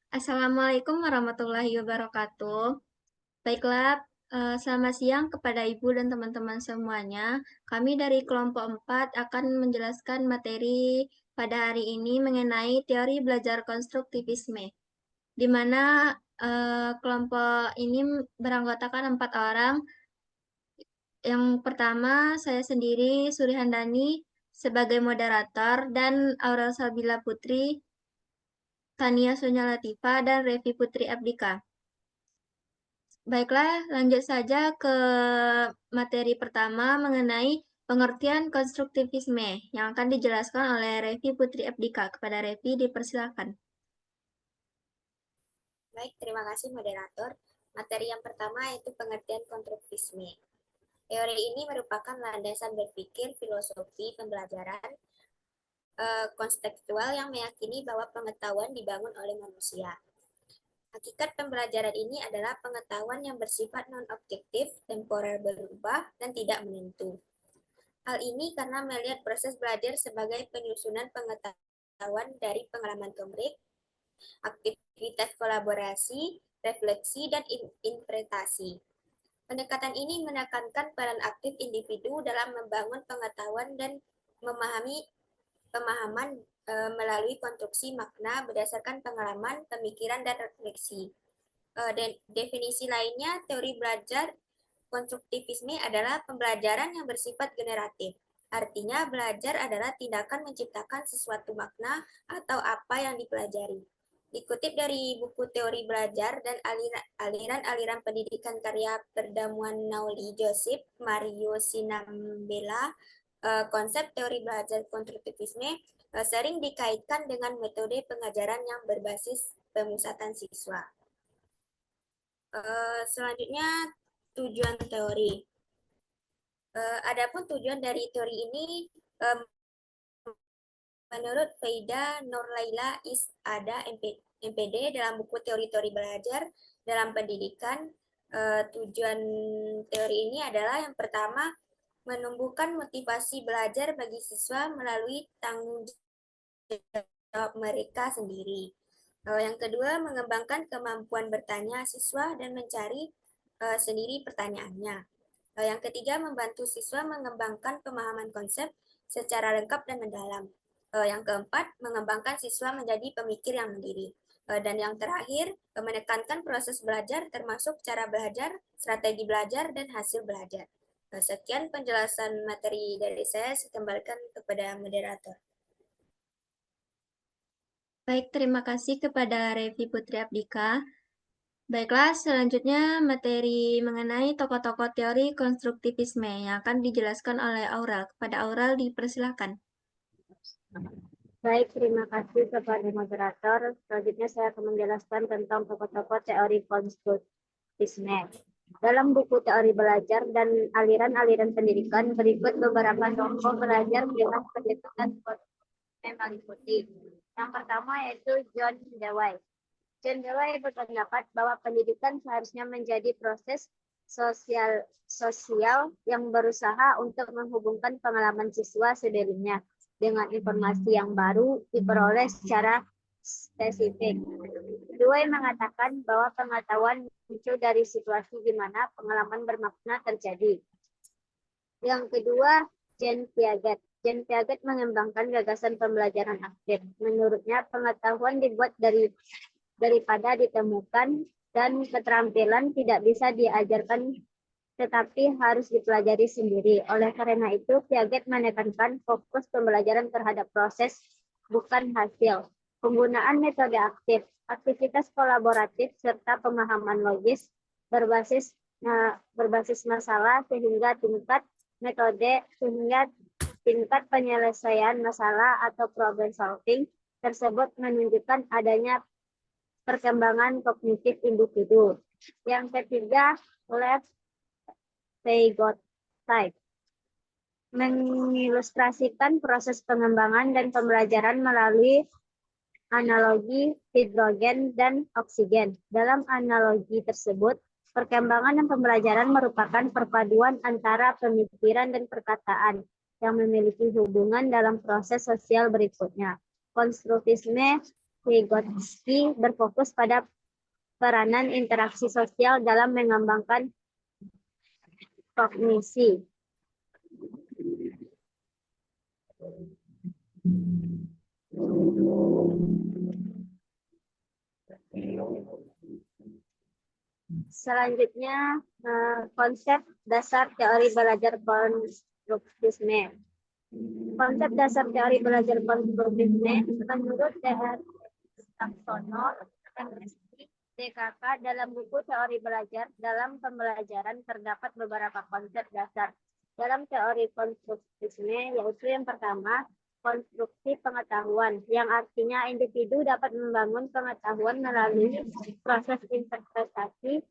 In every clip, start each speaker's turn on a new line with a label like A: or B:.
A: Assalamualaikum warahmatullahi wabarakatuh. Baiklah, selamat siang kepada Ibu dan teman-teman semuanya. Kami dari kelompok 4 akan menjelaskan materi pada hari ini mengenai teori belajar konstruktivisme, di mana kelompok ini beranggotakan 4 orang. Yang pertama, saya sendiri, Suri Handani, sebagai moderator, dan Aurel Sabila Putri, Tania Sonya Latifa, dan Revi Putri Abdika. Baiklah, lanjut saja ke materi pertama mengenai pengertian konstruktivisme yang akan dijelaskan oleh Revi Putri Abdika. Kepada Revi, dipersilakan.
B: Baik, terima kasih moderator. Materi yang pertama yaitu pengertian konstruktivisme. Teori ini merupakan landasan berpikir filosofi pembelajaran konseptual yang meyakini bahwa pengetahuan dibangun oleh manusia. Hakikat pembelajaran ini adalah pengetahuan yang bersifat non-objektif, temporer berubah, dan tidak menentu. Hal ini karena melihat proses belajar sebagai penyusunan pengetahuan dari pengalaman konkret, aktivitas kolaborasi, refleksi, dan interpretasi. Pendekatan ini menekankan peran aktif individu dalam membangun pengetahuan dan memahami pemahaman melalui konstruksi makna berdasarkan pengalaman, pemikiran, dan refleksi. Dan definisi lainnya, teori belajar konstruktivisme adalah pembelajaran yang bersifat generatif. Artinya, belajar adalah tindakan menciptakan sesuatu makna atau apa yang dipelajari. Dikutip dari buku Teori Belajar dan Aliran-aliran Pendidikan karya Perdamuan Nauli Joseph Mario Sinambela, konsep teori belajar konstruktivisme sering dikaitkan dengan metode pengajaran yang berbasis pemusatan siswa. Selanjutnya, tujuan teori. Adapun tujuan dari teori ini menurut Faida Nurlaila Is-Ada MPD dalam buku Teori-teori Belajar dalam Pendidikan, tujuan teori ini adalah yang pertama, menumbuhkan motivasi belajar bagi siswa melalui tanggung jawab mereka sendiri. Yang kedua, mengembangkan kemampuan bertanya siswa dan mencari sendiri pertanyaannya. Yang ketiga, membantu siswa mengembangkan pemahaman konsep secara lengkap dan mendalam. Yang keempat, mengembangkan siswa menjadi pemikir yang mandiri. Dan yang terakhir, menekankan proses belajar termasuk cara belajar, strategi belajar, dan hasil belajar. Sekian penjelasan materi dari saya kembalikan kepada moderator.
A: Baik, terima kasih kepada Revi Putri Abdika. Baiklah, selanjutnya materi mengenai tokoh-tokoh teori konstruktivisme yang akan dijelaskan oleh Aurel. Kepada Aurel, dipersilakan.
C: Baik, terima kasih kepada moderator. Selanjutnya saya akan menjelaskan tentang tokoh-tokoh teori konstruktivisme. Dalam buku Teori Belajar dan Aliran-aliran Pendidikan, berikut beberapa tokoh belajar dengan pendekatan meliputi. Yang pertama yaitu John Dewey. John Dewey berpendapat bahwa pendidikan seharusnya menjadi proses sosial yang berusaha untuk menghubungkan pengalaman siswa sebelumnya dengan informasi yang baru diperoleh secara spesifik. Dewey mengatakan bahwa pengetahuan muncul dari situasi di mana pengalaman bermakna terjadi. Yang kedua, Jean Piaget. Jean Piaget mengembangkan gagasan pembelajaran aktif. Menurutnya, pengetahuan dibuat daripada ditemukan dan keterampilan tidak bisa diajarkan tetapi harus dipelajari sendiri. Oleh karena itu, Piaget menekankan fokus pembelajaran terhadap proses, bukan hasil. Penggunaan metode aktif, aktivitas kolaboratif, serta pemahaman logis berbasis masalah sehingga tingkat penyelesaian masalah atau problem solving tersebut menunjukkan adanya perkembangan kognitif individu. Yang ketiga, Vygotsky mengilustrasikan proses pengembangan dan pembelajaran melalui analogi hidrogen dan oksigen. Dalam analogi tersebut, perkembangan dan pembelajaran merupakan perpaduan antara pemikiran dan perkataan yang memiliki hubungan dalam proses sosial berikutnya. Vygotsky berfokus pada peranan interaksi sosial dalam mengembangkan kognisi. Selanjutnya, konsep dasar teori belajar konstruktivisme. Konsep dasar teori belajar konstruktivisme menurut D.R. Saxono, MSc, DKK dalam buku teori belajar dalam pembelajaran terdapat beberapa konsep dasar dalam teori konstruktivisme, yaitu yang pertama, konstruksi pengetahuan, yang artinya individu dapat membangun pengetahuan melalui proses interpretasi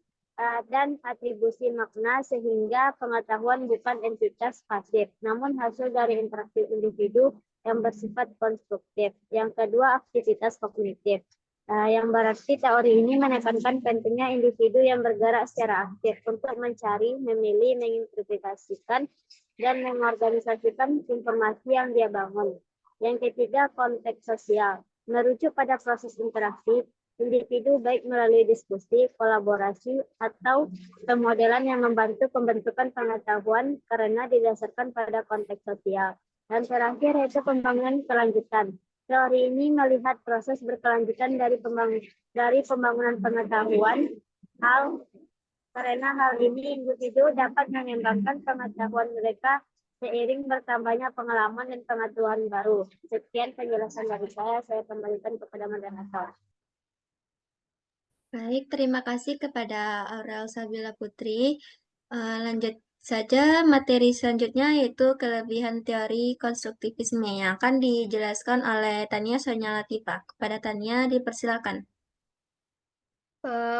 C: dan atribusi makna, sehingga pengetahuan bukan entitas pasif, namun hasil dari interaksi individu yang bersifat konstruktif. Yang kedua, aktivitas kognitif. Yang berarti teori ini menekankan pentingnya individu yang bergerak secara aktif untuk mencari, memilih, menginterpretasikan, dan mengorganisasikan informasi yang dia bangun. Yang ketiga, konteks sosial. Merujuk pada proses interaksi, individu baik melalui diskusi, kolaborasi, atau pemodelan yang membantu pembentukan pengetahuan karena didasarkan pada konteks sosial. Dan terakhir, yaitu pembangunan kelanjutan. Teori ini melihat proses berkelanjutan dari pembangunan pengetahuan, karena hal ini individu dapat mengembangkan pengetahuan mereka seiring bertambahnya pengalaman dan pengetahuan baru. Sekian penjelasan dari saya kembalikan kepada moderator.
A: Baik, terima kasih kepada Aurel Sabila Putri. Lanjut saja materi selanjutnya, yaitu kelebihan teori konstruktivisme yang akan dijelaskan oleh Tania Sonia Latifah. Kepada Tania, dipersilakan.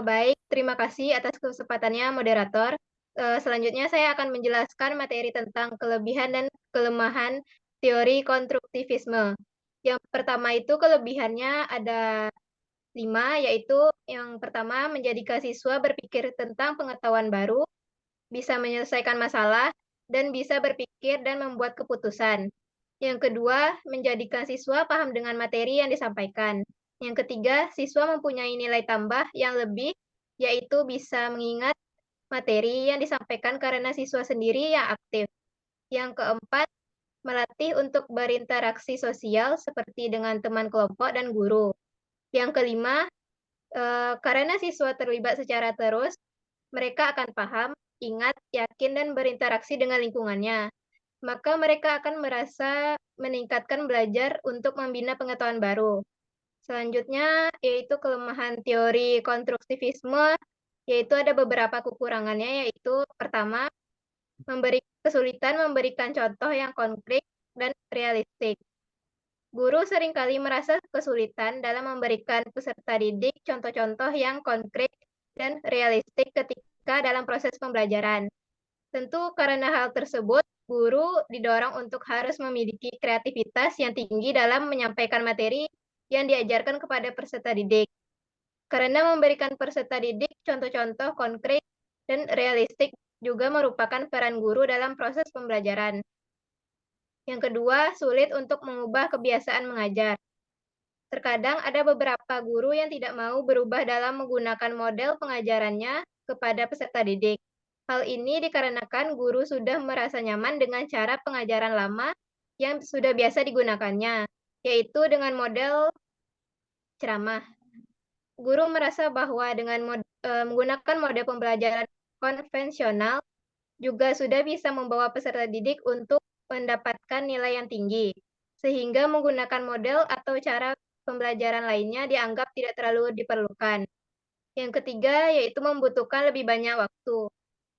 D: Baik, terima kasih atas kesempatannya moderator. Selanjutnya saya akan menjelaskan materi tentang kelebihan dan kelemahan teori konstruktivisme. Yang pertama itu kelebihannya ada 5, yaitu yang pertama menjadikan siswa berpikir tentang pengetahuan baru, bisa menyelesaikan masalah, dan bisa berpikir dan membuat keputusan. Yang kedua, menjadikan siswa paham dengan materi yang disampaikan. Yang ketiga, siswa mempunyai nilai tambah yang lebih, yaitu bisa mengingat materi yang disampaikan karena siswa sendiri yang aktif. Yang keempat, melatih untuk berinteraksi sosial seperti dengan teman kelompok dan guru. Yang kelima, karena siswa terlibat secara terus, mereka akan paham, ingat, yakin, dan berinteraksi dengan lingkungannya. Maka mereka akan merasa meningkatkan belajar untuk membina pengetahuan baru. Selanjutnya, yaitu kelemahan teori konstruktivisme, yaitu ada beberapa kekurangannya, yaitu pertama, kesulitan memberikan contoh yang konkret dan realistik. Guru seringkali merasa kesulitan dalam memberikan peserta didik contoh-contoh yang konkret dan realistik ketika dalam proses pembelajaran. Tentu karena hal tersebut, guru didorong untuk harus memiliki kreativitas yang tinggi dalam menyampaikan materi yang diajarkan kepada peserta didik. Karena memberikan peserta didik contoh-contoh konkret dan realistik juga merupakan peran guru dalam proses pembelajaran. Yang kedua, sulit untuk mengubah kebiasaan mengajar. Terkadang ada beberapa guru yang tidak mau berubah dalam menggunakan model pengajarannya kepada peserta didik. Hal ini dikarenakan guru sudah merasa nyaman dengan cara pengajaran lama yang sudah biasa digunakannya, yaitu dengan model ceramah. Guru merasa bahwa dengan menggunakan model pembelajaran konvensional juga sudah bisa membawa peserta didik untuk mendapatkan nilai yang tinggi, sehingga menggunakan model atau cara pembelajaran lainnya dianggap tidak terlalu diperlukan. Yang ketiga, yaitu membutuhkan lebih banyak waktu.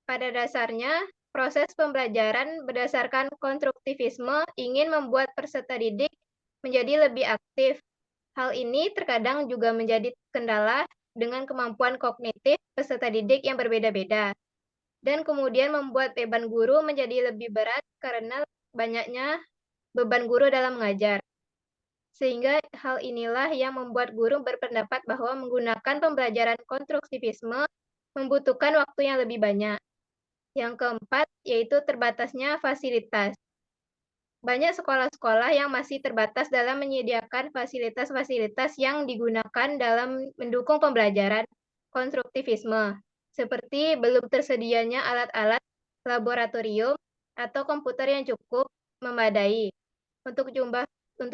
D: Pada dasarnya, proses pembelajaran berdasarkan konstruktivisme ingin membuat peserta didik menjadi lebih aktif. Hal ini terkadang juga menjadi kendala dengan kemampuan kognitif peserta didik yang berbeda-beda, dan kemudian membuat beban guru menjadi lebih berat karena banyaknya beban guru dalam mengajar. Sehingga hal inilah yang membuat guru berpendapat bahwa menggunakan pembelajaran konstruktivisme membutuhkan waktu yang lebih banyak. Yang keempat, yaitu terbatasnya fasilitas. Banyak sekolah-sekolah yang masih terbatas dalam menyediakan fasilitas-fasilitas yang digunakan dalam mendukung pembelajaran konstruktivisme, seperti belum tersedianya alat-alat laboratorium atau komputer yang cukup memadai untuk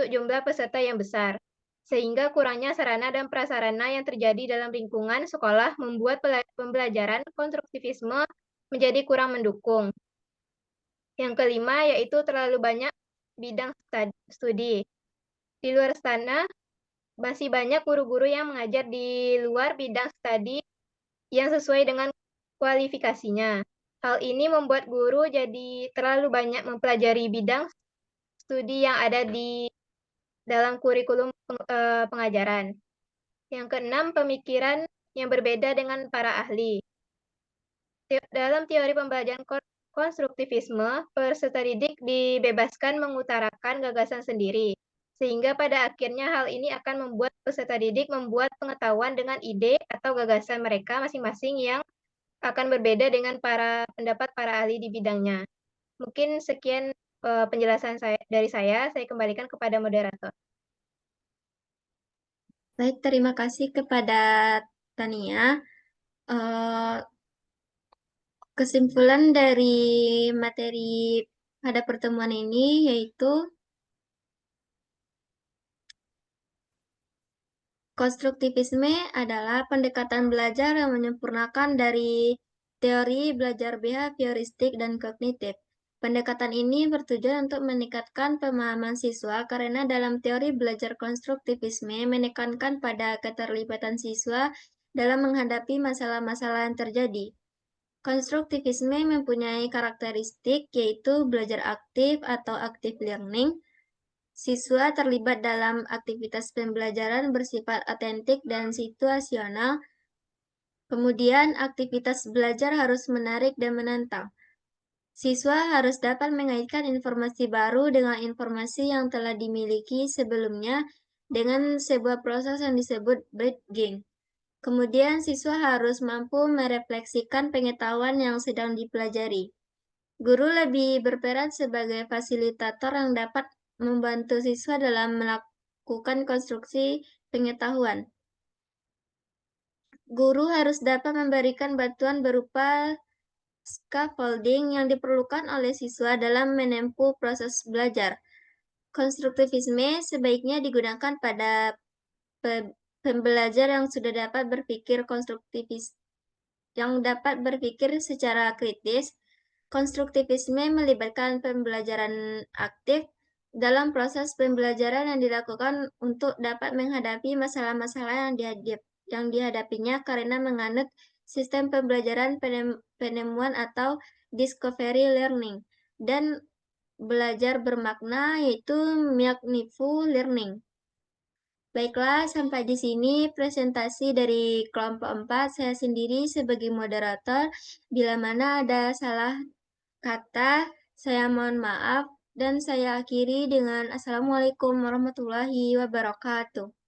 D: jumlah peserta yang besar, sehingga kurangnya sarana dan prasarana yang terjadi dalam lingkungan sekolah membuat pembelajaran konstruktivisme menjadi kurang mendukung. Yang kelima yaitu terlalu banyak bidang studi. Di luar sana, masih banyak guru-guru yang mengajar di luar bidang studi yang sesuai dengan kualifikasinya. Hal ini membuat guru jadi terlalu banyak mempelajari bidang studi yang ada di dalam kurikulum pengajaran. Yang keenam, pemikiran yang berbeda dengan para ahli. Dalam teori pembelajaran konstruktivisme, peserta didik dibebaskan mengutarakan gagasan sendiri, sehingga pada akhirnya hal ini akan membuat peserta didik membuat pengetahuan dengan ide atau gagasan mereka masing-masing yang akan berbeda dengan pendapat para ahli di bidangnya. Mungkin sekian penjelasan dari saya kembalikan kepada moderator.
A: Baik, terima kasih kepada Tania. Kesimpulan dari materi pada pertemuan ini yaitu konstruktivisme adalah pendekatan belajar yang menyempurnakan dari teori belajar behavioristik dan kognitif. Pendekatan ini bertujuan untuk meningkatkan pemahaman siswa karena dalam teori belajar konstruktivisme menekankan pada keterlibatan siswa dalam menghadapi masalah-masalah yang terjadi. Konstruktivisme mempunyai karakteristik yaitu belajar aktif atau active learning. Siswa terlibat dalam aktivitas pembelajaran bersifat otentik dan situasional. Kemudian, aktivitas belajar harus menarik dan menantang. Siswa harus dapat mengaitkan informasi baru dengan informasi yang telah dimiliki sebelumnya dengan sebuah proses yang disebut bridging. Kemudian, siswa harus mampu merefleksikan pengetahuan yang sedang dipelajari. Guru lebih berperan sebagai fasilitator yang dapat membantu siswa dalam melakukan konstruksi pengetahuan. Guru harus dapat memberikan bantuan berupa scaffolding yang diperlukan oleh siswa dalam menempuh proses belajar. Konstruktivisme sebaiknya digunakan pada pembelajar yang sudah dapat berpikir secara kritis. Konstruktivisme melibatkan pembelajaran aktif dalam proses pembelajaran yang dilakukan untuk dapat menghadapi masalah-masalah yang dihadapinya karena menganut sistem pembelajaran penemuan atau discovery learning dan belajar bermakna yaitu meaningful learning. Baiklah, sampai di sini presentasi dari kelompok 4. Saya sendiri sebagai moderator. Bila mana ada salah kata, saya mohon maaf dan saya akhiri dengan Assalamualaikum warahmatullahi wabarakatuh.